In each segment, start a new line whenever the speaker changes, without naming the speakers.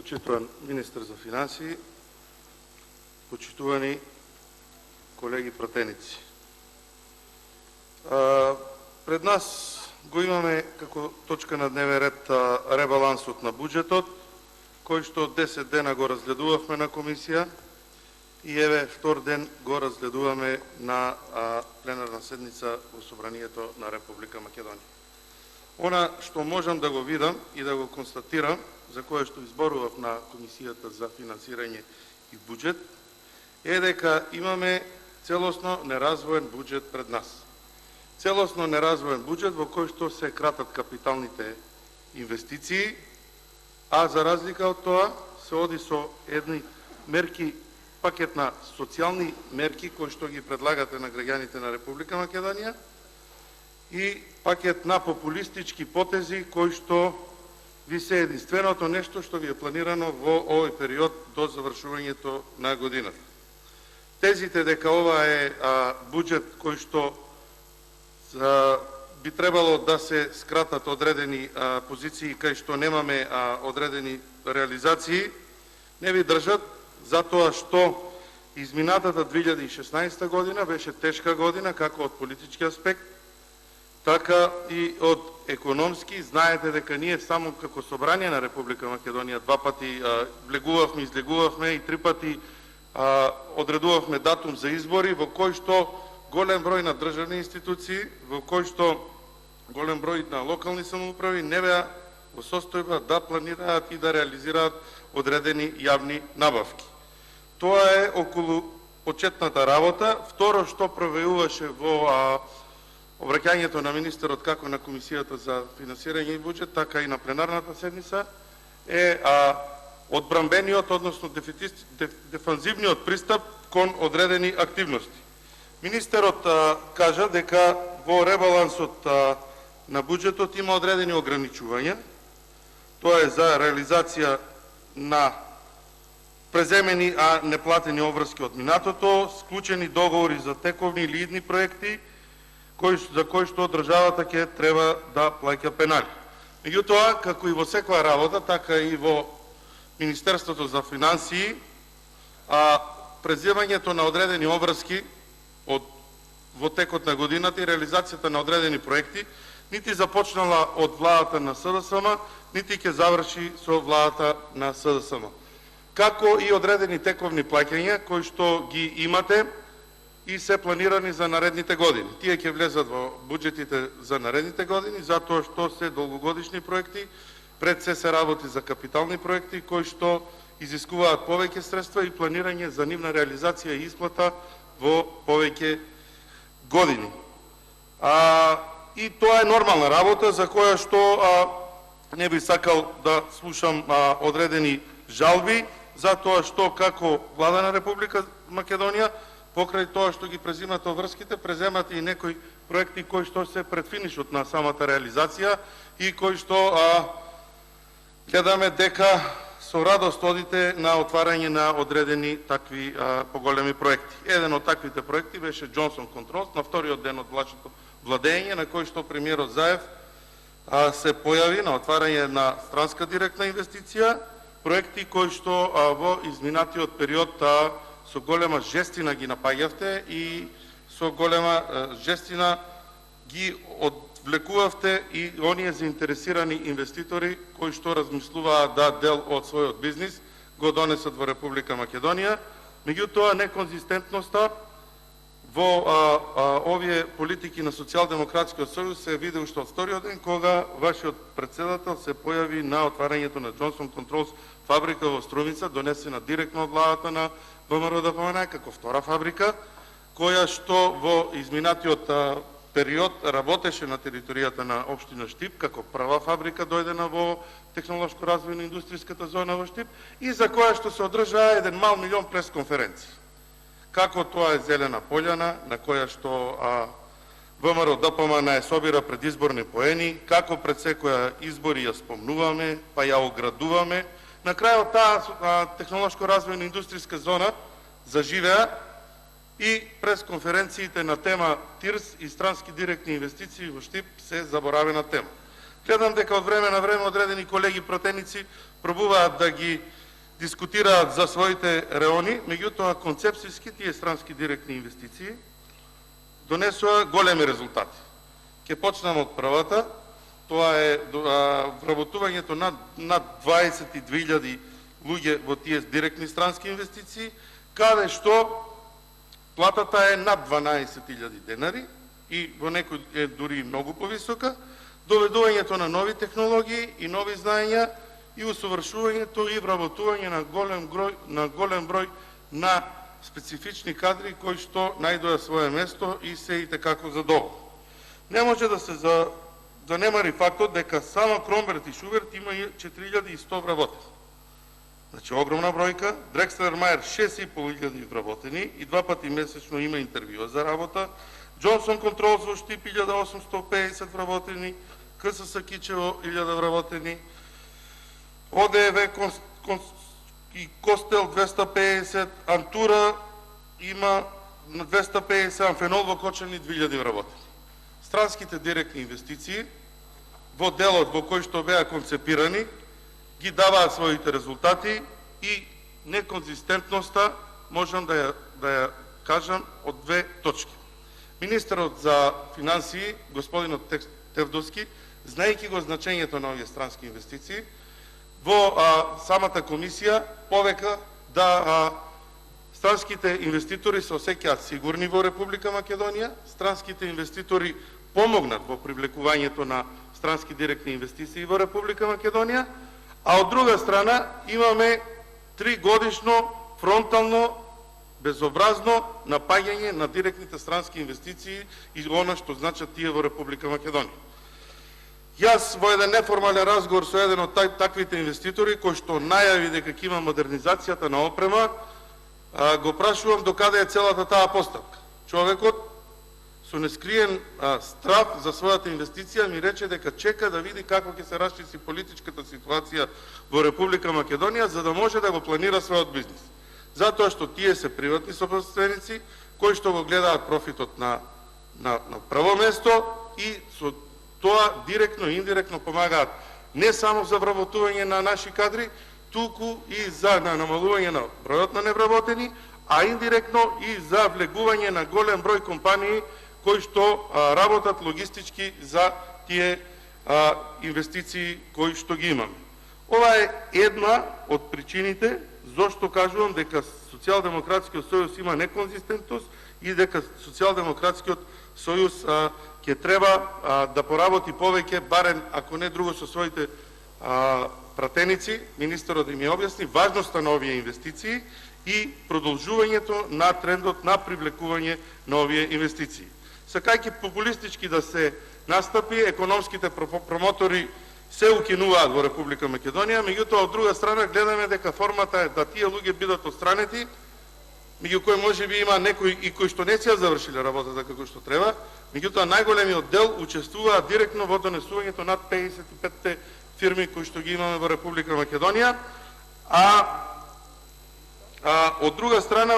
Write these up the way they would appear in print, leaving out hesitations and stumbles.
Почитуван министр за финанси, почитувани колеги пратеници. Пред нас го имаме како точка на дневен ред ребалансот на буџетот, кој што 10 дена го разгледувавме на комисија и еве втор ден го разгледуваме на пленарна седница во Собранието на Република Македонија. Она што можам да го видам и да го констатирам, за кое што изборував на Комисијата за финансирање и буџет, е дека имаме целосно неразвоен буџет пред нас. Целосно неразвоен буџет во кој што се кратат капиталните инвестиции, а за разлика од тоа се оди со едни мерки, пакет на социјални мерки кои што ги предлагате на граѓаните на Република Македонија и пакет на популистички потези кои што ви се единственото нешто што ви е планирано во овој период до завршувањето на годината. Тезите дека ова е буџет кој што би требало да се скратат одредени позиции кај што немаме одредени реализации, не ви држат, затоа што изминатата 2016 година беше тешка година, како од политички аспект, така и од економски. Знаете дека ние само како Собрание на Република Македонија два пати влегувавме, излегувавме и три пати одредувавме датум за избори, во кој што голем број на државни институции, во кој што голем број на локални самоуправи не беа во состојба да планираат и да реализираат одредени јавни набавки. Тоа е околу почетната работа. Второ што провеуваше во обраќањето на министерот како на Комисијата за финансирање и буџет, така и на пленарната седница, е одбранбениот, односно дефанзивниот пристап кон одредени активности. Министерот кажа дека во ребалансот на буџетот има одредени ограничувања. Тоа е за реализација на преземени, а неплатени обврски од минатото, склучени договори за тековни или идни проекти, за кои што државата ќе треба да плаќа пенали. Меѓутоа, како и во секоја работа, така и во Министерството за финансии, преземањето на одредени обврски во текот на годината и реализацијата на одредени проекти нити започнала од владата на СДСМ, нити ќе заврши со владата на СДСМ. Како и одредени тековни плаќања кои што ги имате и се планирани за наредните години. Тие ќе влезат во буџетите за наредните години, затоа што се долгогодишни проекти, пред се работи за капитални проекти, кои што изискуваат повеќе средства и планирање за нивна реализација и исплата во повеќе години. И тоа е нормална работа, за која што не би сакал да слушам одредени жалби, затоа што како Влада на Република Македонија, покрај тоа што ги презимат обврските, преземат и некои проекти кои што се пред финишот на самата реализација и кои што гледаме дека со радост одите на отварање на одредени такви поголеми проекти. Еден од таквите проекти беше Джонсон Контролс, на вториот ден од вашето владење, на кој што премиерот Заев се појави на отварање на странска директна инвестиција, проекти кои што во изминатиот период со голема жестина ги напаѓавте и со голема жестина ги одвлекувавте и оние заинтересирани инвеститори кои што размислуваат да дел од својот бизнис го донесат во Република Македонија. Меѓутоа, неконзистентноста во овие политики на Социјалдемократскиот сојуз се види уште од вториот ден, кога вашиот председател се појави на отварањето на Джонсон Контролс фабрика во Струмица, донесена директно од владата на ВМРО ДПМН, како втора фабрика, која што во изминатиот период работеше на територијата на општина Штип, како прва фабрика дојдена во технолошко-развојно индустријската зона во Штип, и за која што се одржаа еден мал милион пресконференции. Како тоа е зелена пољана, на која што ВМРО ДПМН собира предизборни поени, како пред секоја избори ја спомнуваме, па ја оградуваме. На крајот таа технолошко-развојна индустријска зона заживеа и пресконференциите на тема ТИРС и странски директни инвестиции во Штип се заборавена тема. Гледам дека од време на време одредени колеги пратеници пробуваат да ги дискутираат за своите реони, меѓутоа концепцијски тие странски директни инвестиции донесоа големи резултати. Ќе почнам од првата, тоа е вработувањето над 22.000 луѓе во тие директни странски инвестиции, каде што платата е над 12.000 денари и во некој е дури многу повисока, доведувањето на нови технологии и нови знаења и усовршувањето и вработување на голем број на специфични кадри кои што најдоа свое место и се и tekako задоволни. Не може да се занемари фактот дека само Кромберт и Шуберт има 4.100 вработени. Значи огромна бројка. Дрекслер Мајер 6.500 вработени и 2 пати месечно има интервјуа за работа. Джонсон Контролс во Штип 1850 вработени, КСС Кичево 1000 вработени, ОДВ и Костел 250, Антура има 250, Амфенол во Кочани 2000 вработени. Странските директни инвестиции во делот во кој што беа концепирани ги даваат своите резултати и неконзистентноста можам да ја кажам од две точки. Министерот за финансии, господинот Тевдовски, знаејќи го значењето на овие странски инвестиции, во самата комисија повека да странските инвеститори се осеќаат сигурни во Република Македонија, странските инвеститори помогнат во привлекувањето на странски директни инвестиции во Република Македонија, а од друга страна имаме 3-годишно фронтално безобразно напаѓање на директните странски инвестиции и она што значат тие во Република Македонија. Јас во еден неформален разговор со еден од таквите инвеститори, кој што најави дека ќе има модернизацијата на опрема, го прашувам докаде е целата таа постапка. Човекот со нескриен страв за својата инвестиција ми рече дека чека да види како ќе се расчисти политичката ситуација во Република Македонија за да може да го планира својот бизнис. Затоа што тие се приватни собственици кои што го гледаат профитот на прво место и со тоа директно и индиректно помагаат не само за вработување на наши кадри, туку и за намалување на бројот на невработени, а индиректно и за влегување на голем број компании кои што работат логистички за тие инвестиции кои што ги имаме. Ова е една од причините зошто кажувам дека Социјалдемократскиот сојуз има неконзистентност и дека Социјалдемократскиот сојуз ќе треба да поработи повеќе, барем ако не друго со своите пратеници, министерот да ми објасни важноста на овие инвестиции и продолжувањето на трендот на привлекување на овие инвестиции. Сакајќи популистички да се настапи, економските промотори се укинуваат во Република Македонија, меѓутоа од друга страна гледаме дека формата е да тие луѓе бидат отстранети, меѓу кои можеби има некои и кои што не си ја завршиле работата како што треба, меѓутоа најголемиот дел учествуваат директно во донесувањето над 55 фирми кои што ги имаме во Република Македонија, од друга страна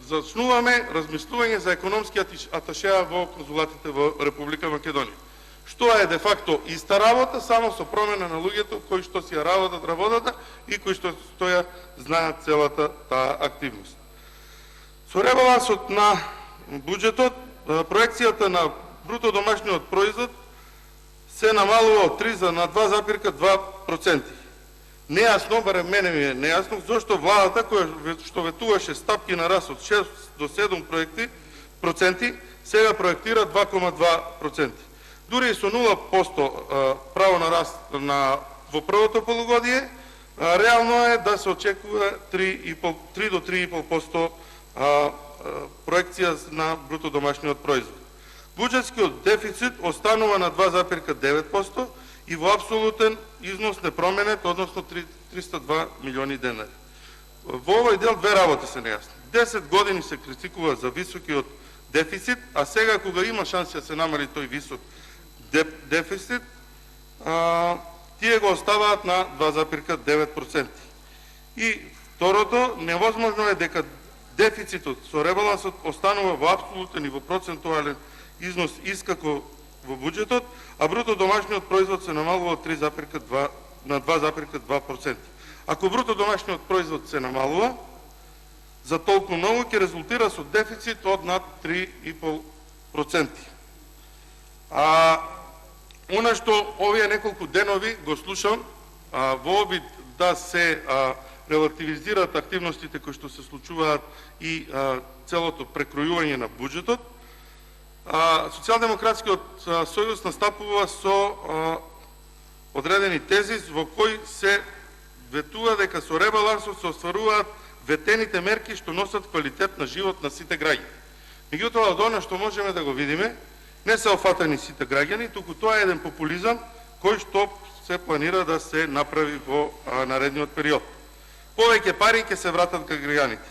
зачнуваме размислување за економски аташеа во конзулатите во Република Македонија. Што е де факто иста работа, само со промена на луѓето кои што си ја работат работата и кои што ја знаат целата таа активност. Со ребалансот на буџетот, проекцијата на бруто домашниот производ се намалува од 3 на 2,2%. Нејасно, барем мене ми е нејасно, зошто владата која што ветуваше стапки на раст од 6 до 7%, сега проектира 2,2%. Дури и со 0% право на раст во првото полугодие, реално е да се очекува 3 до 3,5% проекција на бруто домашниот производ. Буџетскиот дефицит останува на 2,9% и во апсолутен износ непроменет, односно 302 милиони денари. Во овој дел две работи се нејасни. 10 години се критикува за високиот дефицит, а сега кога има шанси да се намали тој висок дефицит, тие го оставаат на 2,9%. И второто, невозможно е дека дефицитот со ребалансот останува во апсолутен и во процентуален износ искако во буџетот, а бруто домашниот производ се намалува од 3,2 на 2,2%. Ако бруто домашниот производ се намалува за толку многу, ќе резултира со дефицит од над 3,5%. Она што овие неколку денови го слушам во обид да се релативизираат активностите кои што се случуваат и целото прекројување на буџетот, Социјалдемократскиот сојуз настапува со одредени тези во кои се ветува дека со ребалансот се остваруваат ветените мерки што носат квалитет на живот на сите граѓани. Меѓутоа, од она што можеме да го видиме, не се офатени сите граѓани, туку тоа е еден популизам кој што се планира да се направи во наредниот период. Повеќе пари ќе се вратат кај граѓаните.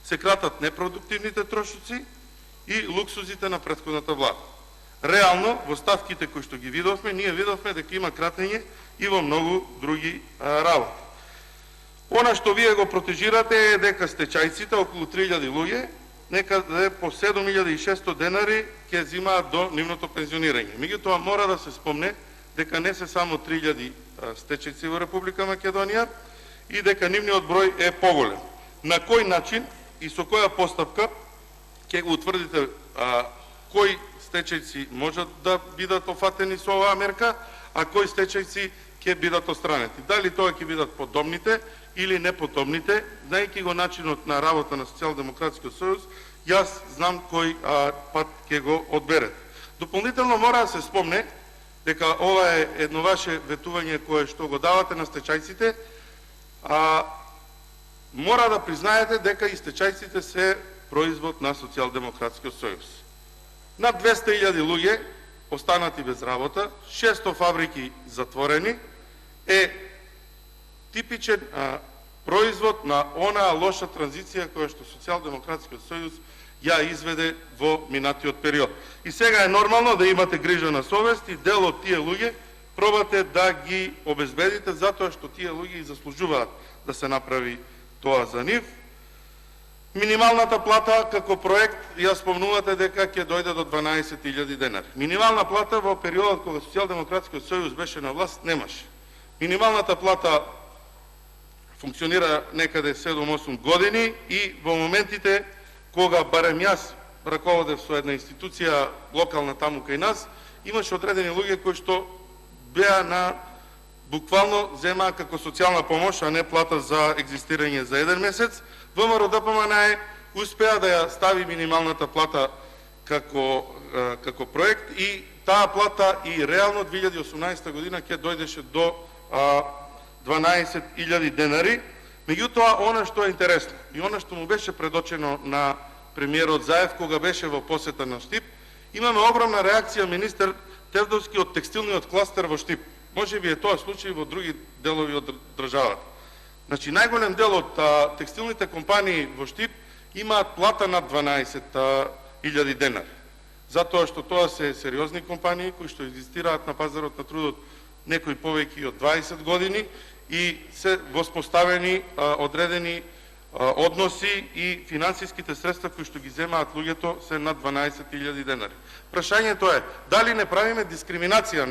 Се кратат непродуктивните трошоци и луксузите на претходната влада. Реално, во ставките кои што ги видовме, ние видовме дека има кратење и во многу други работи. Она што вие го протежирате е дека стечајците, околу 3000 луѓе, некаде по 7600 денари ќе земаат до нивното пензионирање. Меѓутоа мора да се спомне дека не се само 3000 стечајци во Република Македонија и дека нивниот број е поголем. На кој начин и со која постапка ќе го утврдите кои стечајци можат да бидат офатени со оваа мерка, а кои стечајци ќе бидат отстранети. Дали тоа ќе бидат подобните или неподобните, знаејќи го начинот на работа на Социјалдемократскиот сојуз, јас знам кој пат ќе го одберете. Дополнително мора да се спомне дека ова е едно ваше ветување кое што го давате на стечајците, мора да признаете дека и стечајците се производ на Социјалдемократскиот сојуз. Над 200.000 луѓе останати без работа, 600 фабрики затворени, е типичен производ на онаа лоша транзиција која што Социјалдемократскиот сојуз ја изведе во минатиот период. И сега е нормално да имате грижа на совест и дел од тие луѓе пробате да ги обезбедите затоа што тие луѓе и заслужуваат да се направи тоа за нив. Минималната плата како проект, ја спомнувате дека ќе дојде до 12.000 денари. Минимална плата во периодот кога Социјалдемократскиот сојуз беше на власт немаше. Минималната плата функционира некаде 7-8 години и во моментите кога барем јас раководев со една институција локална таму кај нас, имаше одредени луѓе кои што беа на буквално земаа како социјална помош, а не плата за екзистирање за еден месец. ВМРО ДПМН успеа да ја стави минималната плата како проект и таа плата и реално 2018 година ќе дојдеше до 12.000 денари. Меѓутоа, она што е интересно и она што му беше предочено на премиерот Заев кога беше во посета на Штип, имаме огромна реакција министер Тевдовски од текстилниот кластер во Штип. Може би е тоа случај во други делови од државата. Значи, најголем дел од текстилните компании во Штип имаат плата над 12.000 денари. Затоа што тоа се сериозни компании кои што екзистираат на пазарот на трудот некои повеќе од 20 години и се воспоставени одредени односи и финансиските средства кои што ги земаат луѓето се над 12.000 денари. Прашањето е дали не правиме дискриминација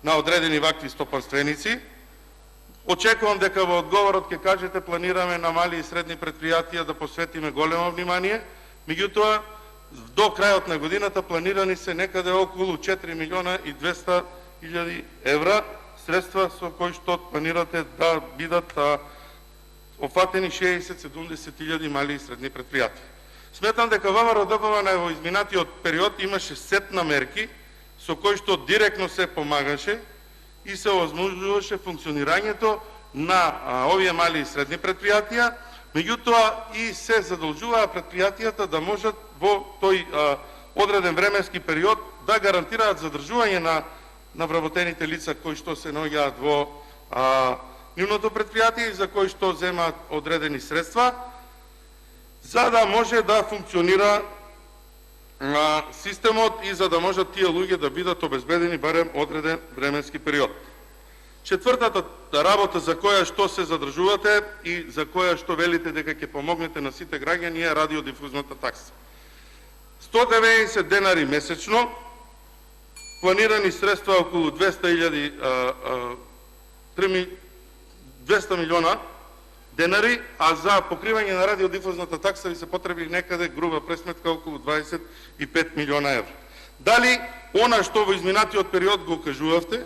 на одредени вакви стопанственици. Очекувам дека во одговорот ќе кажете планираме на мали и средни претпријатија да посветиме големо внимание, меѓутоа до крајот на годината планирани се некаде околу 4.200.000 евра средства со кои што планирате да бидат офатени 60-70.000 мали и средни претпријатија. Сметам дека ВМРО ДПМН во изминатиот период имаше сет на мерки со кои што директно се помагаше и се овозможуваше функционирањето на овие мали и средни претпријатија, меѓутоа и се задолжуваа претпријатијата да можат во тој одреден временски период да гарантираат задржување на вработените лица кои што се наоѓаат во нивното претпријатие и за кои што земаат одредени средства, за да може да функционира системот и за да можат тие луѓе да бидат обезбедени барем одреден временски период. Четвртата работа за која што се задржувате и за која што велите дека ќе помогнете на сите граѓани е радиодифузната такса. 190 денари месечно планирани средства околу 200 милиона денари, а за покривање на радиодифузната такса ви се потребни некаде груба пресметка околу 25 милиона евра. Дали она што во изминатиот период го кажувавте,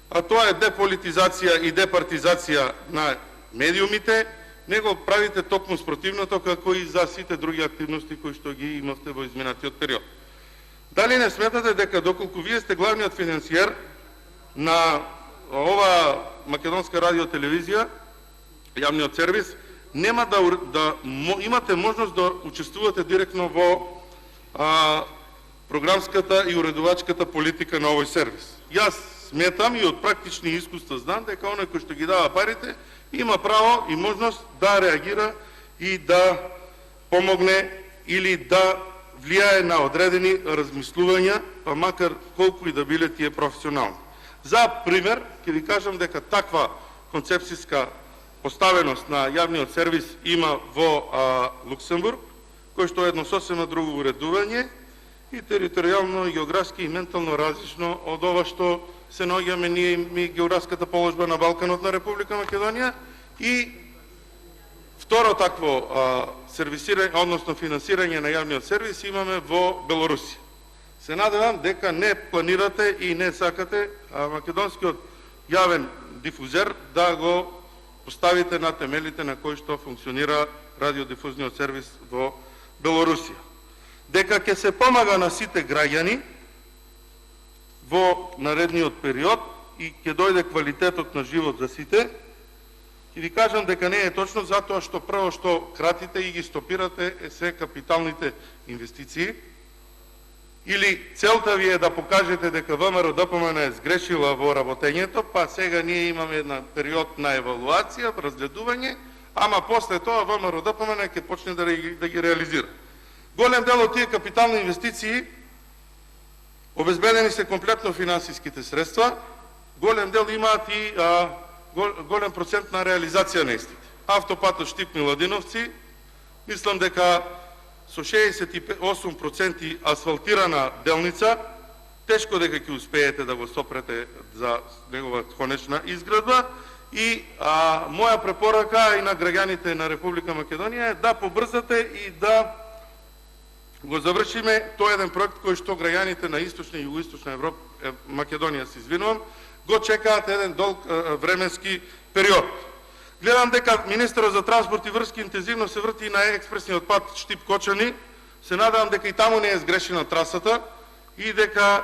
а тоа е деполитизација и департизација на медиумите, не го правите токму спротивното, како и за сите други активности кои што ги имавте во изминатиот период. Дали не сметате дека доколку вие сте главниот финансиер на ова македонска радиотелевизија, јавниот сервис, нема да имате можност да учествувате директно во програмската и уредувачката политика на овој сервис? Јас сметам и од практични искуства знам дека оној кој што ги дава парите има право и можност да реагира и да помогне или да влијае на одредени размислувања, па макар колку и да биле тие професионални. За пример, ќе ви кажам дека таква концепцијска поставеност на јавниот сервис има во Луксембург, кој што е едно сосема друго уредување и територијално, и географски, и ментално различно од ова што се наоѓаме ние и географската положба на Балканот на Република Македонија. И второ такво сервисирање, односно финансирање на јавниот сервис имаме во Белорусија. Се надевам дека не планирате и не сакате македонскиот јавен дифузер да го поставите на темелите на кои што функционира радиодифузниот сервис во Белорусија. Дека ќе се помага на сите граѓани во наредниот период и ќе дојде квалитетот на живот за сите, ќе ви кажам дека не е точно, затоа што прво што кратите и ги стопирате се капиталните инвестиции, или целта ви е да покажете дека ВМРО-ДПМН е сгрешила во работењето, па сега ние имаме една период на евалуација, разгледување, ама после тоа ВМРО-ДПМН ќе почне да ги реализира. Голем дел од тие капитални инвестиции обезбедени се комплетно финансиските средства, голем дел имаат и голем процент на реализација на истите. Автопатот Штип-Миладиновци, мислам дека со 68% асфалтирана делница, тешко дека ќе успеете да го сопрете за негова конечна изградба. И моја препорака и на граѓаните на Република Македонија е да побрзате и да го завршиме. Тоа е еден проект кој што граѓаните на Источна и Југоисточна Европа, Македонија се извинувам, го чекаат еден долг временски период. Гледам дека министерот за транспорт и врски интензивно се врти на експресниот пат Штип-Кочани. Се надевам дека и таму не е сгрешена трасата и дека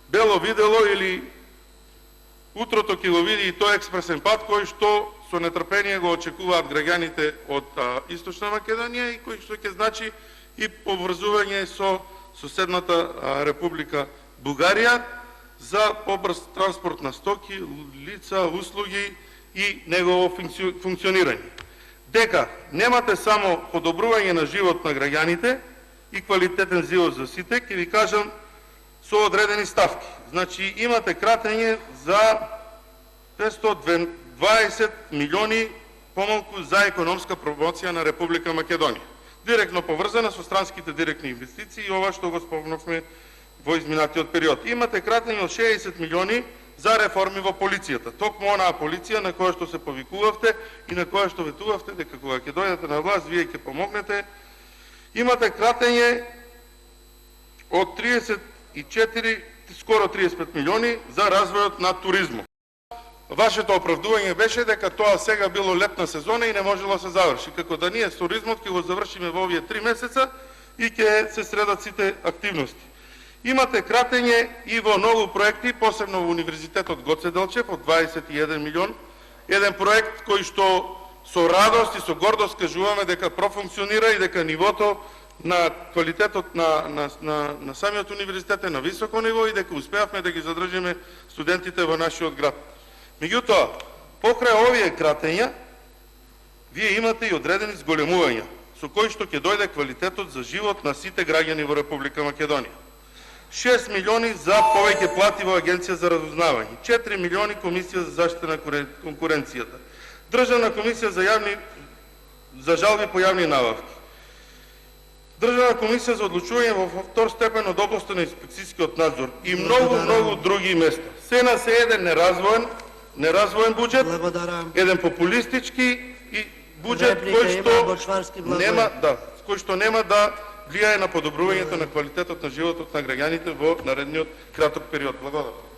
бело видело или утрото ќе го види и тој експресен пат кој што со нетрпение го очекуваат граѓаните од Источна Македонија и кој што ќе значи и поврзување со соседната Република Бугарија за побрз транспорт на стоки, лица, услуги и негово функционирање. Дека немате само подобрување на живот на граѓаните и квалитетен живот за сите, ќе ви кажам со одредени ставки. Значи имате кратење за 520 милиони помалку за економска промоција на Република Македонија. Директно поврзана со странските директни инвестиции и ова што го спомнавме во изминатиот период. Имате кратење од 60 милиони за реформи во полицијата. Токму онаа полиција на која што се повикувавте и на која што ветувавте дека кога ќе дојдете на власт вие ќе помогнете. Имате кратење од 34, скоро 35 милиони за развојот на туризмот. Вашето оправдување беше дека тоа сега било летна сезона и не можело да се заврши. Како да ние с туризмот ќе го завршиме во овие 3 месеца и ќе се средат сите активности. Имате кратење и во многу проекти, посебно во Универзитетот Гоце Делчев од 21 милион. Еден проект кој што со радост и со гордост кажуваме дека профункционира и дека нивото на квалитетот на самиот универзитет е на високо ниво и дека успеавме да ги задржиме студентите во нашиот град. Меѓутоа, покрај овие кратења, вие имате и одредени зголемувања, со кои што ќе дојде квалитетот за живот на сите граѓани во Република Македонија. 6 милиони за повеќе плати во Агенција за разузнавање, 4 милиони Комисија за заштита на конкуренцијата, Државна комисија за жалби по јавни набавки, Државна комисија за одлучување во втор степен од областта на инспекцијскиот надзор и многу други места. Се на се еден неразвоен буџет, еден популистички и буџет кој што нема да влијае на подобрувањето на квалитетот на животот на граѓаните во наредниот краток период. Благодарам.